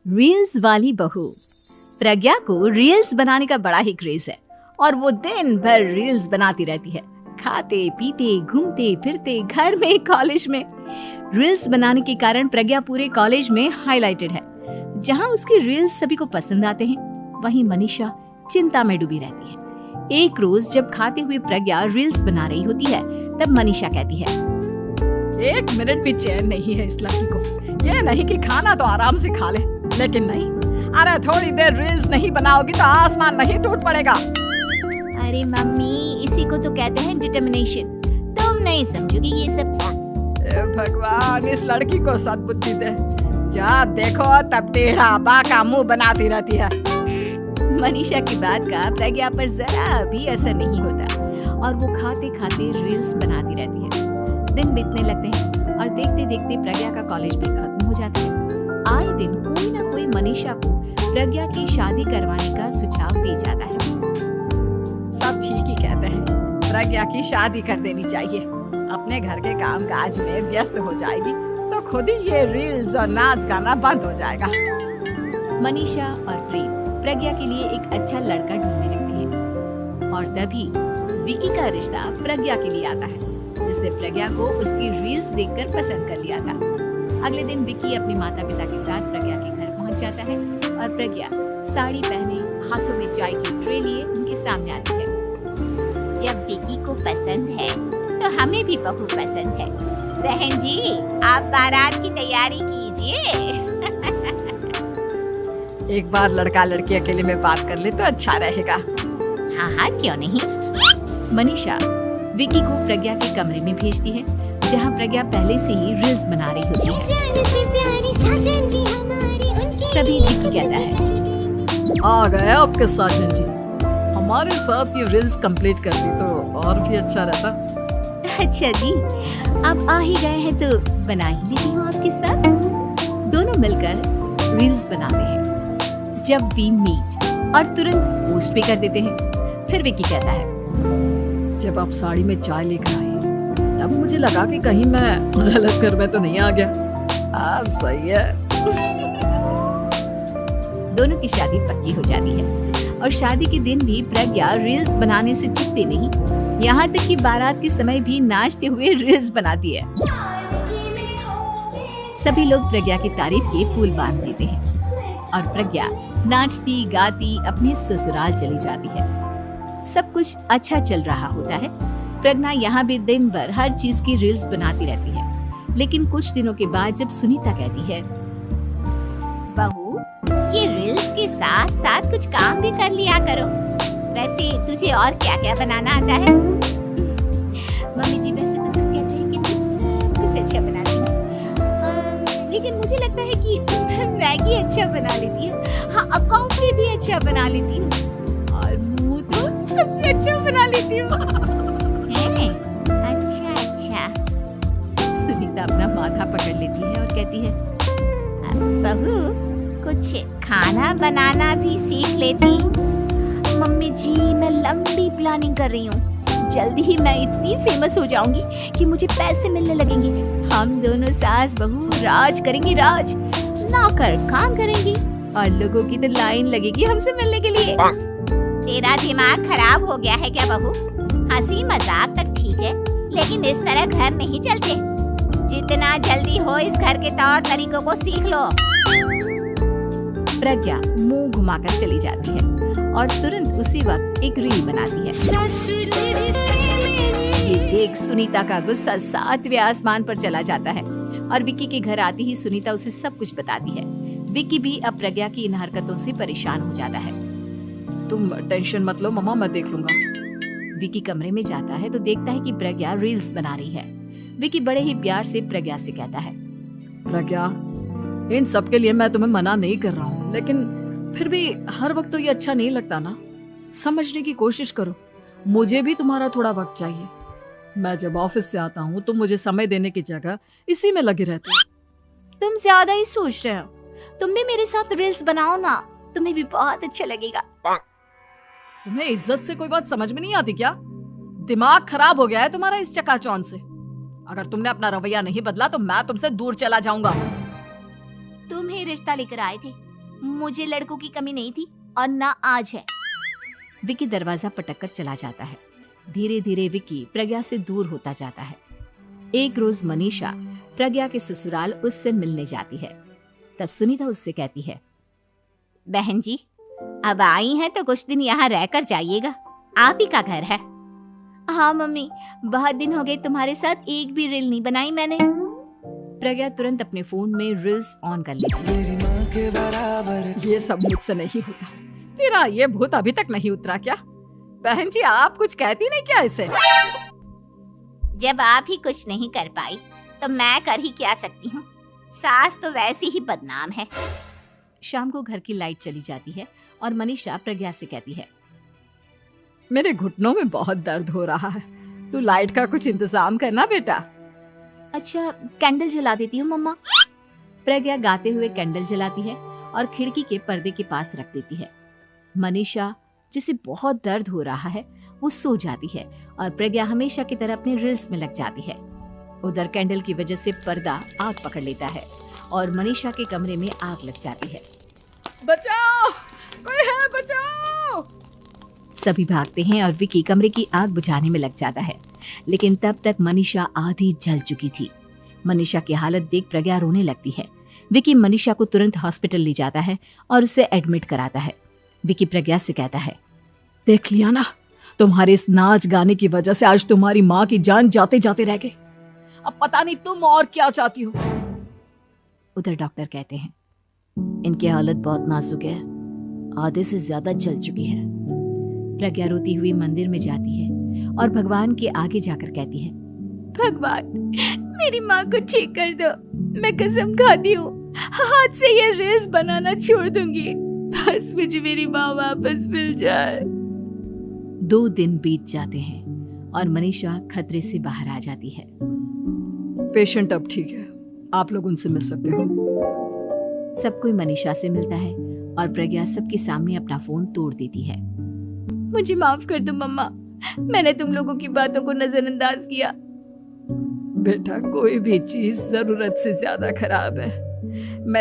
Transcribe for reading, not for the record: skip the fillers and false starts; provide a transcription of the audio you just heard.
Reels वाली बहू। प्रज्ञा को रील्स बनाने का बड़ा ही क्रेज है और वो दिन भर रील्स बनाती रहती है। खाते पीते घूमते फिरते घर में कॉलेज में रील्स बनाने के कारण प्रज्ञा पूरे कॉलेज में हाईलाइटेड है। जहां उसकी रील्स सभी को पसंद आते हैं, वहीं मनीषा चिंता में डूबी रहती है। एक रोज जब खाते हुए प्रज्ञा रील्स बना रही होती है, तब मनीषा कहती है, 1 मिनट भी चैन नहीं है इस लड़की को। ये नहीं कि खाना तो आराम से खा ले, लेकिन नहीं, अरे थोड़ी देर रील्स नहीं बनाओगी तो आसमान नहीं टूट पड़ेगा। अरे मम्मी, इसी को तो कहते हैं डिटर्मिनेशन। तुम नहीं समझोगी ये सब क्या? भगवान, इस लड़की को सद्बुद्धि दे। जब देखो तब टेढ़ा बाका मुंह बनाती रहती है। मनीषा की बात का प्रज्ञा पर जरा भी असर नहीं होता और वो खाते खाते रील्स बनाती रहती है। दिन बीतने लगते हैं और देखते देखते प्रज्ञा का कॉलेज भी खत्म हो जाता है। आए दिन कोई ना कोई मनीषा को प्रज्ञा की शादी करवाने का सुझाव दे जाता है। सब ठीक ही कहते हैं, प्रज्ञा की शादी कर देनी चाहिए। अपने घर के काम काज में व्यस्त हो जाएगी तो खुद ही ये रील्स और नाच गाना बंद हो जाएगा। मनीषा और प्रेम प्रज्ञा के लिए एक अच्छा लड़का ढूंढने लगते हैं और तभी विकी का रिश्ता प्रज्ञा के लिए आता है, जिसने प्रज्ञा को उसकी रील्स देखकर पसंद कर लिया था। अगले दिन विकी अपने माता पिता के साथ प्रज्ञा के घर पहुंच जाता है और प्रज्ञा साड़ी पहने हाथों में चाय की ट्रे लिए उनके सामने आती है। जब विकी को पसंद है तो हमें भी बहू पसंद है। बहन जी, आप बारात की तैयारी कीजिए। एक बार लड़का लड़की अकेले में बात कर ले तो अच्छा रहेगा। हाँ हाँ, क्यों नहीं। मनीषा विकी को प्रज्ञा के कमरे में भेजती है, जहाँ प्रज्ञा पहले से ही रील्स बना रही होती है। तभी विकी कहता है, आ गए आपके साजन जी। हमारे साथ ये रील्स कंप्लीट कर दी तो और भी अच्छा रहता। अच्छा जी, आप आ ही गए हैं तो बना ही लेती हूँ आपके साथ। दोनों मिलकर रील्स बनाते हैं। जब वी मीट और तुरंत पोस्ट भी कर देते हैं। फिर विकी कहता है, जब आप साड़ी में चाय लेकर आई तब मुझे लगा कि कहीं मैं गलत घर में तो नहीं आ गया। अब सही है। दोनों की शादी पक्की हो जाती है और शादी के दिन भी प्रज्ञा रील्स बनाने से चूकती नहीं। यहाँ तक कि बारात के समय भी नाचते हुए रील्स बनाती है। सभी लोग प्रज्ञा की तारीफ के फूल बांध देते हैं और प्रज्ञा नाचती गाती अपने ससुराल चली जाती है। सब कुछ अच्छा चल रहा होता है। प्रज्ञा यहाँ भी दिन भर हर चीज की रील्स बनाती रहती है। लेकिन कुछ दिनों के बाद जब सुनीता कहती है, बहू, ये रील्स के साथ साथ कुछ काम भी कर लिया करो। वैसे तुझे और क्या क्या बनाना आता है? मम्मी जी, वैसे तो सब कहते हैं कि मैं सब कुछ अच्छा बनाती हूँ, लेकिन मुझे लगता है कि मैगी अच्छा बना लेती हूँ। हाँ, कॉफी भी अच्छा बना लेती हूँ और मुंह तो सबसे अच्छा बना लेती हूँ। अच्छा अच्छा। सुनीता अपना माथा पकड़ लेती है और कहती है, बहू, कुछ खाना बनाना भी सीख लेती। मम्मी जी, मैं लंबी प्लानिंग कर रही हूँ। जल्दी ही मैं इतनी फेमस हो जाऊंगी कि मुझे पैसे मिलने लगेंगे। हम दोनों सास बहू राज करेंगे, राज। नौकर काम करेंगी और लोगों की तो लाइन लगेगी हमसे मिलने के लिए। तेरा दिमाग खराब हो गया है क्या बहू? हंसी मजाक तक ठीक है, लेकिन इस तरह घर नहीं चलते। जितना जल्दी हो इस घर के तौर तरीकों को सीख लो। प्रज्ञा मुंह घुमाकर चली जाती है और तुरंत उसी वक्त एक रील बनाती है। ये देख सुनीता का गुस्सा 7वें आसमान पर चला जाता है और विकी के घर आती ही सुनीता उसे सब कुछ बताती है। विकी भी अब प्रज्ञा की इन हरकतों से परेशान हो जाता है। तुम टेंशन मत लो मम्मा, मैं देख लूंगा। विकी कमरे में जाता है तो देखता है कि प्रज्ञा रील्स बना रही है। विकी बड़े ही प्यार से प्रज्ञा से कहता है, प्रज्ञा, इन सब के लिए मैं तुम्हें मना नहीं कर रहा हूँ, लेकिन फिर भी हर वक्त तो ये अच्छा नहीं लगता ना। समझने की कोशिश करो, मुझे भी तुम्हारा थोड़ा वक्त चाहिए। मैं जब ऑफिस से आता हूँ तो मुझे समय देने की जगह इसी में लगे रहते हो। तुम ज्यादा ही सोच रहे हो। तुम भी मेरे साथ रील्स बनाओ ना, तुम्हें भी बहुत अच्छा लगेगा। तुम्हें इज्जत से कोई बात समझ में नहीं आती क्या? दिमाग खराब हो गया है तुम्हारा इस चकाचौंध से। अगर तुमने अपना रवैया नहीं बदला तो मैं तुमसे दूर चला जाऊंगा। तुम ही रिश्ता लेकर आए थे, मुझे लड़कों की कमी नहीं थी और ना आज है। विकी दरवाजा पटककर चला जाता है। धीरे धीरे विकी प्रज्ञा से दूर होता जाता है। एक रोज मनीषा प्रज्ञा के ससुराल उससे मिलने जाती है। तब सुनीता उससे कहती है, बहन जी, अब आई हैं तो कुछ दिन यहाँ रहकर जाइएगा, आप ही का घर है। हाँ मम्मी, बहुत दिन हो गए तुम्हारे साथ एक भी रील नहीं बनाई मैंने। प्रज्ञा तुरंत अपने फोन में रील्स ऑन कर लेती है। ये सब मुझसे नहीं होता। तेरा ये भूत अभी तक नहीं उतरा क्या? बहन जी, आप कुछ कहती नहीं क्या इसे? जब आप ही कुछ नहीं कर पाई तो मैं कर ही क्या सकती हूँ। सास तो वैसी ही बदनाम है। शाम को घर की लाइट चली जाती है और मनीषा प्रज्ञा से कहती है, मेरे घुटनों में बहुत दर्द हो रहा है, तू लाइट का कुछ इंतजाम करना बेटा। अच्छा, कैंडल जला देती हूँ मम्मा। प्रज्ञा गाते हुए कैंडल जलाती है और खिड़की के पर्दे के पास रख देती है। मनीषा, जिसे बहुत दर्द हो रहा है, वो सो जाती है और प्रज्ञा हमेशा की तरह अपने रील्स में लग जाती है। उधर कैंडल की वजह से पर्दा आग पकड़ लेता है और मनीषा के कमरे में आग लग जाती है। बचाओ, कोई है, बचाओ। सभी भागते हैं और विकी कमरे की आग बुझाने में लग जाता है, लेकिन तब तक मनीषा आधी जल चुकी थी। मनीषा की हालत देख प्रज्ञा रोने लगती है। विकी मनीषा को तुरंत हॉस्पिटल ले जाता है और उसे एडमिट कराता है। विकी प्रज्ञा से कहता है, देख लिया ना, तुम्हारे इस नाच गाने की वजह से आज तुम्हारी माँ की जान जाते जाते रह गई। अब पता नहीं तुम और क्या चाहती हो। उधर डॉक्टर कहते हैं, इनकी हालत बहुत नाजुक है, आधे से ज्यादा जल चुकी है। प्रज्ञा रोती हुई मंदिर में जाती है और भगवान के आगे जाकर कहती है, भगवान, मेरी माँ को ठीक कर दो। मैं कसम खाती हूँ, हाथ से ये रील्स बनाना छोड़ दूंगी। बस मुझे मेरी माँ वापस मिल जाए। 2 दिन बीत जाते हैं और मनीषा खतरे से बाहर आ जाती है। पेशेंट अब ठीक है, आप लोग उनसे मिल सकते हो। सब कोई मनीषा से मिलता है और प्रज्ञा सबके सामने अपना फोन तोड़ देती है। मुझे माफ कर दो मम्मा, मैंने तुम लोगों की बातों को नजरअंदाज किया। बेटा, कोई भी चीज जरूरत से ज्यादा खराब है। मैं